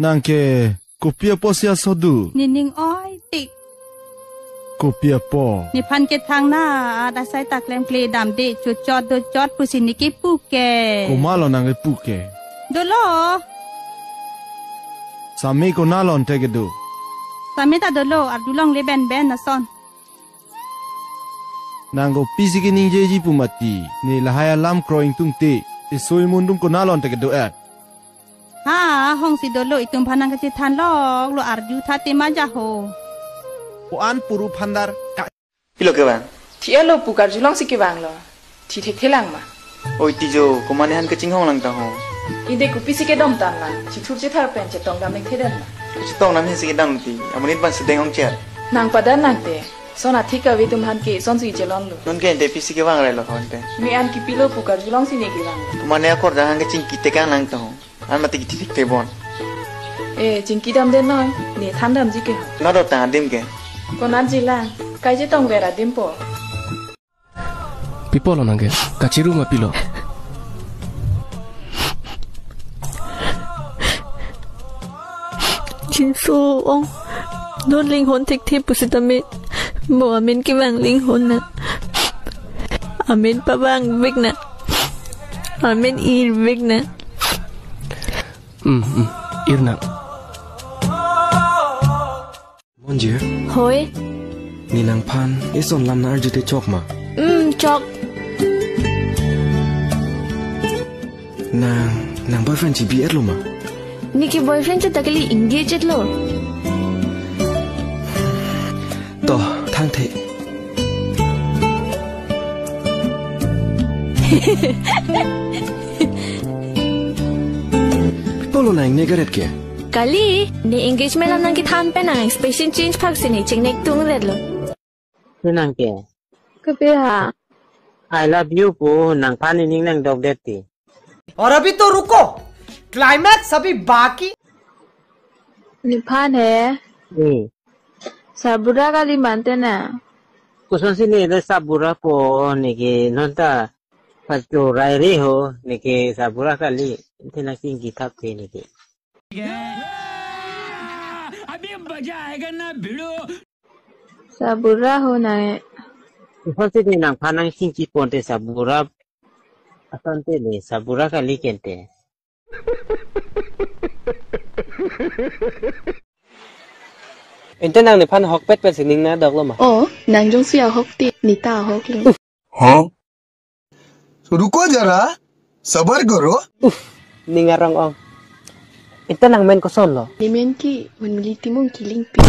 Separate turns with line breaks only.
Nang ke kopia po siya sodu.
Nining oi tik.
Kopia po.
Ni pan ke thang na ada sai tak lem kle dam de chu chot do chot pusini ki pu ke.
Kumalo nang ke puke.
Dolo.
Sami ko nalon tege do.
Sami ta dolo ar dulong le ben ben na son.
Nang ko pisiki ninjeji pumati. Ni lahaya lam crowing tungte. Isoi mundum ko nalon tege do at.
Ha hong si dolo itum panang ke than lok lo ar ju tha te ma ja ho.
Puan puru pandar.
Pilo ke bang?
Tia lo pukar julang si ke bang lo. Ti thek thelang ma.
Oi tijo, kumane han ke cinghong lang ta ho.
Ide ku pisi ke dom tan la. Chi thur che thar pen che tong dam nek thedan ma.
Ci tong nam hin si dang ti. Amunit ban sedeng ong chat.
Nang padan nang te. Sona thika we tum han ke son si che lon lo.
Non ke ente pisi ke bang re lo hon te.
Mi an ki pilo pukar julang si ne ke bang.
Kumane akor dah han ke cing kite kang lang ta ho. An mati ki tik te bon.
Jing ki dam den noi. Ni than dam ji ke.
Na do ta dim ke.
Kon an ji lang. Kai je tong vera dim po.
Pipolo nange. Kachiru ma pilo.
Jinsu ong non linh hồn thích thiếp của sự tâm mê mùa amen cái vàng linh hồn nè amen pa vàng vik nè amen ir vik nè
irna
Monje
hoi
ni nang pan ison lam na arjute chok ma
chok
nang boyfriend chi biat lo ma
ni ke boyfriend cha takali engaged lo
to thang the polo nang negaret ke
kali ni engagement lam nang ki than pe nang expression change phak se ni ching nek tung red lo
nang ke
ka pe ha
I love you po nang pani ning nang dog detti
और अभी तो रुको क्लाइमैक्स अभी बाकी
निफान है sabura kali mante na
kuson sini ada sabura po niki nonta pacho rairi ho niki sabura kali tina tinggi kape niki
अभी मजा आएगा ना भिड़ो
sabura ho na
kuson sini nang panang tinggi ponte sabura asante le sabura kali kente
Ente nang ni pan hok pet pet sining na dog lo ma.
Oh, nang jong siya hok ti nita hok lo.
हाँ? रुको जरा सबर करो
Ningarong ong. Ente nang men ko son lo.
Nimen ki, meneliti mong kiling pi.